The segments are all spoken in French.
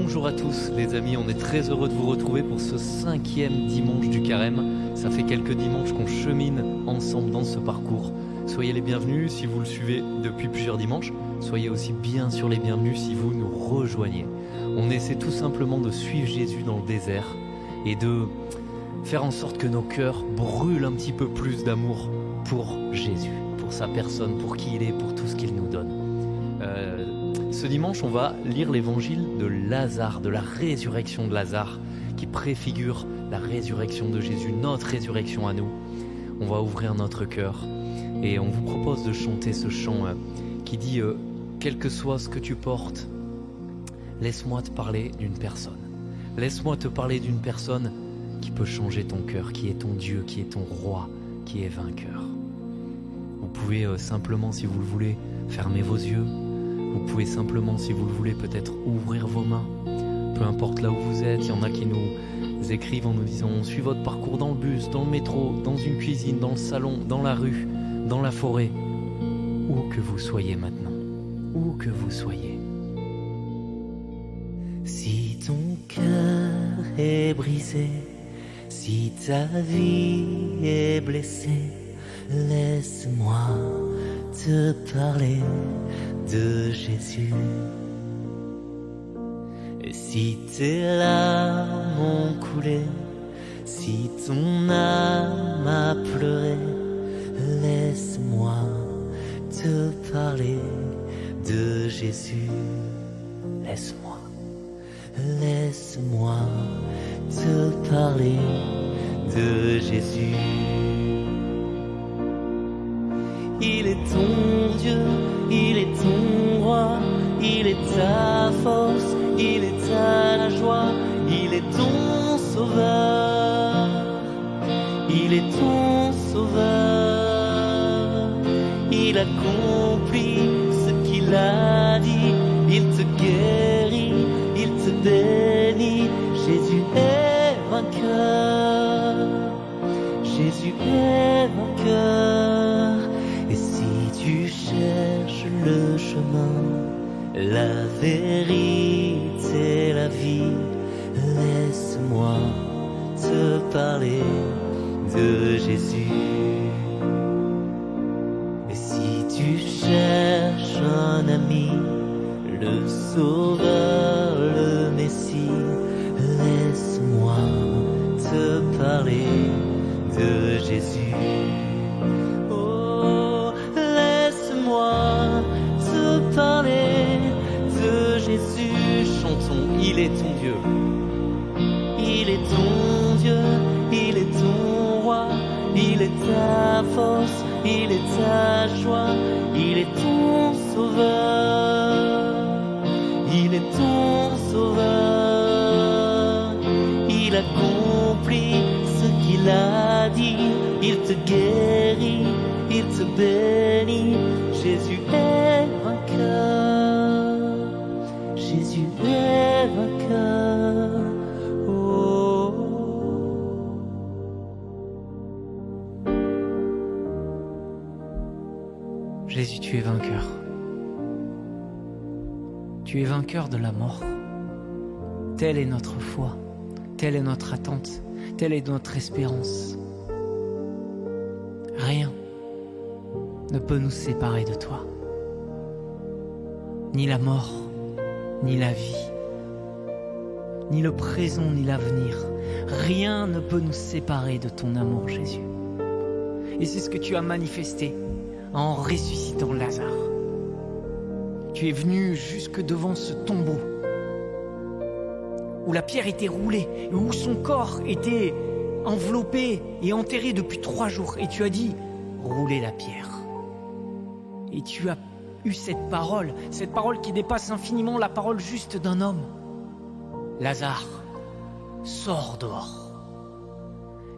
Bonjour à tous les amis, on est très heureux de vous retrouver pour ce 5e dimanche du Carême. Ça fait quelques dimanches qu'on chemine ensemble dans ce parcours. Soyez les bienvenus si vous le suivez depuis plusieurs dimanches. Soyez aussi bien sûr les bienvenus si vous nous rejoignez. On essaie tout simplement de suivre Jésus dans le désert et de faire en sorte que nos cœurs brûlent un petit peu plus d'amour pour Jésus, pour sa personne, pour qui il est, pour tout ce qu'il nous donne. Ce dimanche, on va lire l'évangile de Lazare, de la résurrection de Lazare, qui préfigure la résurrection de Jésus, notre résurrection à nous. On va ouvrir notre cœur et on vous propose de chanter ce chant qui dit quel que soit ce que tu portes, laisse-moi te parler d'une personne. Laisse-moi te parler d'une personne qui peut changer ton cœur, qui est ton Dieu, qui est ton roi, qui est vainqueur. Vous pouvez simplement, si vous le voulez, fermer vos yeux. Vous pouvez simplement, si vous le voulez, peut-être ouvrir vos mains. Peu importe là où vous êtes, il y en a qui nous écrivent en nous disant on suit votre parcours dans le bus, dans le métro, dans une cuisine, dans le salon, dans la rue, dans la forêt. Où que vous soyez maintenant, où que vous soyez. Si ton cœur est brisé, si ta vie est blessée, laisse-moi te parler de Jésus. Et si tes larmes ont coulé, si ton âme a pleuré, laisse-moi te parler de Jésus. Laisse-moi te parler de Jésus. Il est ton Dieu, il est ton roi, il est ta force, il est ta joie, il est ton sauveur, il est ton sauveur. Il accomplit ce qu'il a dit, il te guérit, il te bénit. Jésus est vainqueur, Jésus est vainqueur. Et si tu cherches le chemin, la vérité, la vie, laisse-moi te parler de Jésus. Et si tu cherches un ami, le Sauveur, le Messie, laisse-moi te parler de Jésus. Oh, laisse-moi te parler de Jésus. Chantons, il est ton Dieu. Il est ton Dieu, il est ton roi, il est ta force, il est ta joie, il est ton sauveur, il est ton sauveur. Il accomplit ce qu'il a dit, il te guérit, il te bénit. Jésus est vainqueur, Jésus est vainqueur. Jésus, tu es vainqueur. Tu es vainqueur de la mort. Telle est notre foi, telle est notre attente, telle est notre espérance. Rien ne peut nous séparer de toi. Ni la mort, ni la vie, ni le présent, ni l'avenir. Rien ne peut nous séparer de ton amour, Jésus. Et c'est ce que tu as manifesté en ressuscitant Lazare. Tu es venu jusque devant ce tombeau où la pierre était roulée et où son corps était enveloppé et enterré depuis 3 jours. Et tu as dit, roulez la pierre. Et tu as eu cette parole qui dépasse infiniment la parole juste d'un homme. Lazare, sors dehors.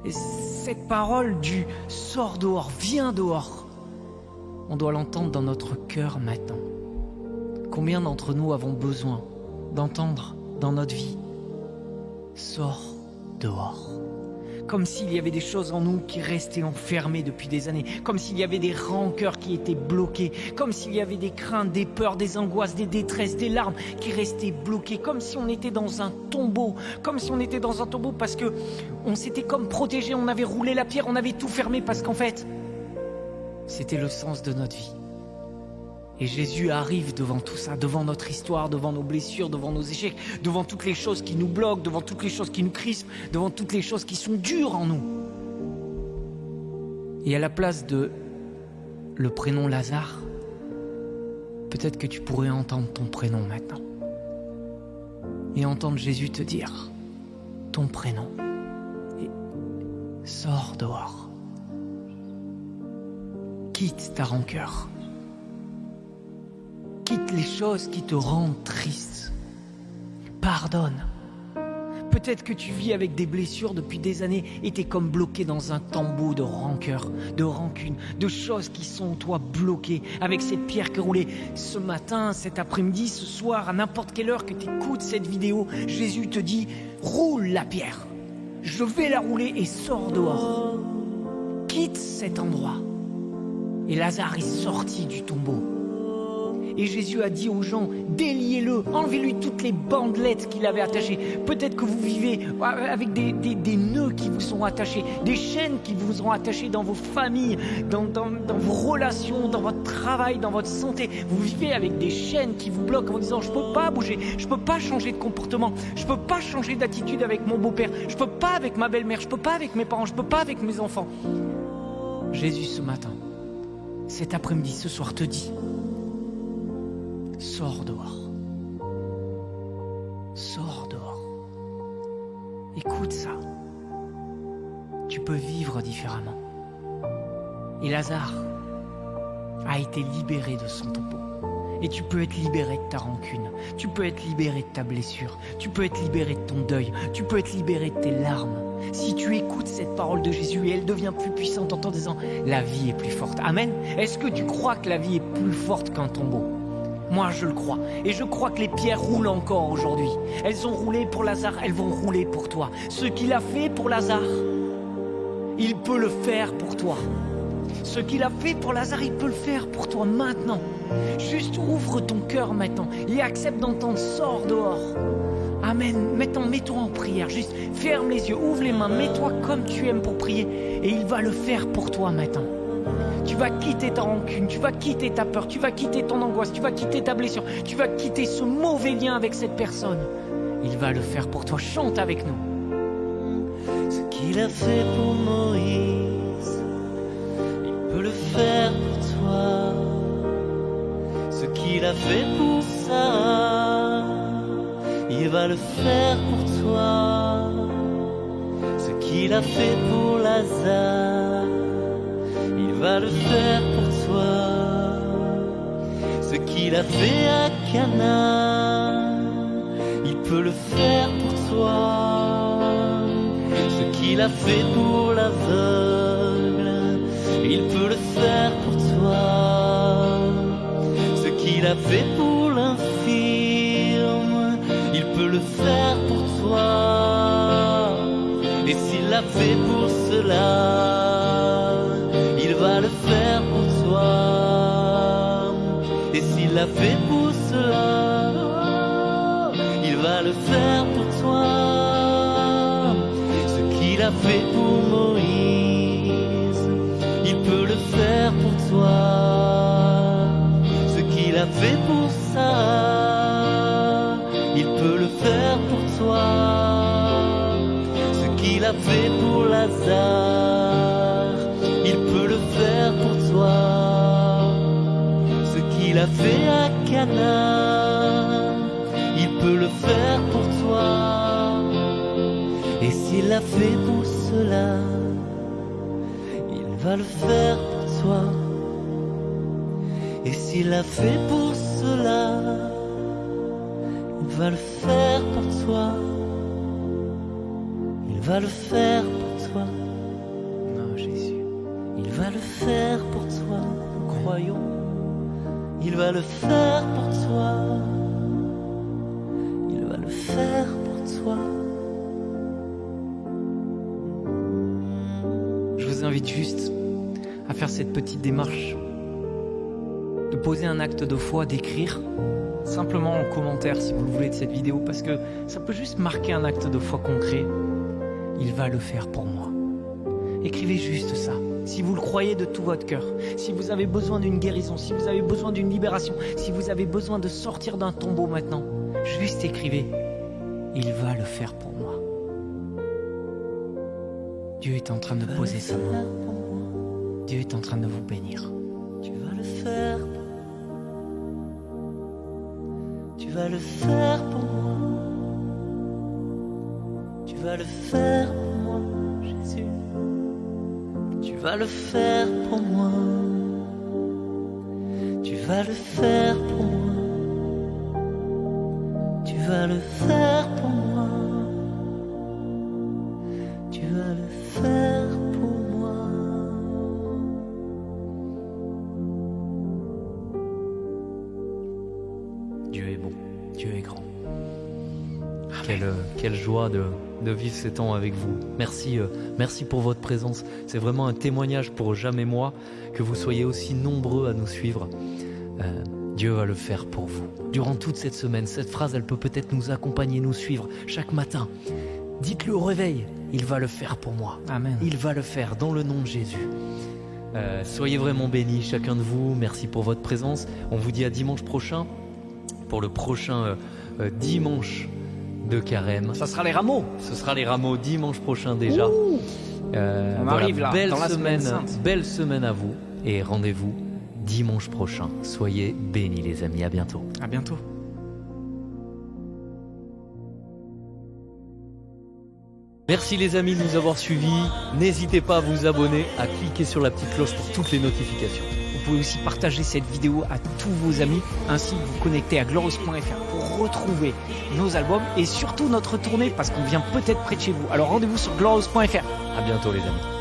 Et cette parole du sors dehors, viens dehors, on doit l'entendre dans notre cœur maintenant. Combien d'entre nous avons besoin d'entendre dans notre vie, sors dehors. Comme s'il y avait des choses en nous qui restaient enfermées depuis des années. Comme s'il y avait des rancœurs qui étaient bloquées. Comme s'il y avait des craintes, des peurs, des angoisses, des détresses, des larmes qui restaient bloquées. Comme si on était dans un tombeau. Comme si on était dans un tombeau parce que on s'était comme protégé, on avait roulé la pierre, on avait tout fermé parce qu'en fait, c'était le sens de notre vie. Et Jésus arrive devant tout ça, devant notre histoire, devant nos blessures, devant nos échecs, devant toutes les choses qui nous bloquent, devant toutes les choses qui nous crispent, devant toutes les choses qui sont dures en nous. Et à la place de le prénom Lazare, peut-être que tu pourrais entendre ton prénom maintenant. Et entendre Jésus te dire ton prénom. Et sors dehors. Quitte ta rancœur. Quitte les choses qui te rendent triste. Pardonne. Peut-être que tu vis avec des blessures depuis des années et t'es comme bloqué dans un tombeau de rancœur, de rancune, de choses qui sont en toi bloquées avec cette pierre qui est roulée. Ce matin, cet après-midi, ce soir, à n'importe quelle heure que tu écoutes cette vidéo, Jésus te dit « Roule la pierre. Je vais la rouler et sors dehors. Quitte cet endroit. » Et Lazare est sorti du tombeau. Et Jésus a dit aux gens, déliez-le, enlevez-lui toutes les bandelettes qu'il avait attachées. Peut-être que vous vivez avec des nœuds qui vous sont attachés, des chaînes qui vous ont attachés dans vos familles, dans vos relations, dans votre travail, dans votre santé. Vous vivez avec des chaînes qui vous bloquent en vous disant, je peux pas bouger, je peux pas changer de comportement, je peux pas changer d'attitude avec mon beau-père, je peux pas avec ma belle-mère, je peux pas avec mes parents, je peux pas avec mes enfants. Jésus ce matin, cet après-midi, ce soir te dit, sors dehors. Sors dehors. Écoute ça. Tu peux vivre différemment. Et Lazare a été libéré de son tombeau. Et tu peux être libéré de ta rancune. Tu peux être libéré de ta blessure. Tu peux être libéré de ton deuil. Tu peux être libéré de tes larmes. Si tu écoutes cette parole de Jésus et elle devient plus puissante en t'en disant « La vie est plus forte ». Amen. Est-ce que tu crois que la vie est plus forte qu'un tombeau ? Moi, je le crois. Et je crois que les pierres roulent encore aujourd'hui. Elles ont roulé pour Lazare, elles vont rouler pour toi. Ce qu'il a fait pour Lazare, il peut le faire pour toi. Ce qu'il a fait pour Lazare, il peut le faire pour toi maintenant. Juste ouvre ton cœur maintenant et accepte d'entendre, sors dehors. Amen. Maintenant, mets-toi en prière. Juste ferme les yeux, ouvre les mains, mets-toi comme tu aimes pour prier. Et il va le faire pour toi maintenant. Tu vas quitter ta rancune, tu vas quitter ta peur, tu vas quitter ton angoisse, tu vas quitter ta blessure, tu vas quitter ce mauvais lien avec cette personne. Il va le faire pour toi. Chante avec nous. Ce qu'il a fait pour Moïse, il peut le faire pour toi. Ce qu'il a fait pour Sarah, il va le faire pour toi. Ce qu'il a fait pour Lazare, il va le faire pour toi. Ce qu'il a fait à Cana, il peut le faire pour toi. Ce qu'il a fait pour l'aveugle, il peut le faire pour toi. Ce qu'il a fait pour l'infirme, il peut le faire pour toi. Et s'il l'a fait pour cela, il va le faire pour toi. Et s'il l'a fait pour cela, il va le faire pour toi. Ce qu'il a fait pour Moïse, il peut le faire pour toi. Ce qu'il a fait pour Sarah, il peut le faire pour toi. Ce qu'il a fait pour Lazare, il peut le faire pour toi. Ce qu'il a fait à Cana, il peut le faire pour toi. Et s'il l'a fait pour cela, il va le faire pour toi. Et s'il l'a fait pour cela, il va le faire pour toi. Il va le faire pour toi. Non, Jésus. Il va le faire pour toi, croyons. Il va le faire pour toi. Il va le faire pour toi. invite juste à faire cette petite démarche, de poser un acte de foi, d'écrire simplement en commentaire si vous le voulez de cette vidéo, parce que ça peut juste marquer un acte de foi concret. Il va le faire pour moi. Écrivez juste ça. Si vous le croyez de tout votre cœur, si vous avez besoin d'une guérison, si vous avez besoin d'une libération, si vous avez besoin de sortir d'un tombeau maintenant, juste écrivez. Il va le faire pour moi. Dieu est en train de poser sa main. Dieu est en train de vous bénir. Tu vas le faire. Tu vas le faire pour moi. Tu vas le faire pour moi, Jésus. Tu vas le faire pour moi. Tu vas le faire pour moi. Tu vas le faire pour moi. Tu vas le faire pour moi. Dieu est bon, Dieu est grand. Quelle joie de vivre ces temps avec vous. Merci pour votre présence. C'est vraiment un témoignage pour jamais moi que vous soyez aussi nombreux à nous suivre. Dieu va le faire pour vous. Durant toute cette semaine, cette phrase, elle peut peut-être nous accompagner, nous suivre chaque matin. Dites-le au réveil, il va le faire pour moi. Amen. Il va le faire dans le nom de Jésus. Soyez vraiment bénis, chacun de vous. Merci pour votre présence. On vous dit à dimanche prochain pour le prochain dimanche de carême. Ça sera les rameaux. Ce sera les rameaux dimanche prochain déjà. On arrive là, belle dans la semaine, semaine sainte. belle semaine à vous et rendez-vous dimanche prochain. Soyez bénis les amis, à bientôt. À bientôt. Merci les amis de nous avoir suivis. N'hésitez pas à vous abonner, à cliquer sur la petite cloche pour toutes les notifications. Vous pouvez aussi partager cette vidéo à tous vos amis, ainsi que vous connecter à glorious.fr pour retrouver nos albums et surtout notre tournée parce qu'on vient peut-être près de chez vous. Alors rendez-vous sur glorious.fr. À bientôt les amis.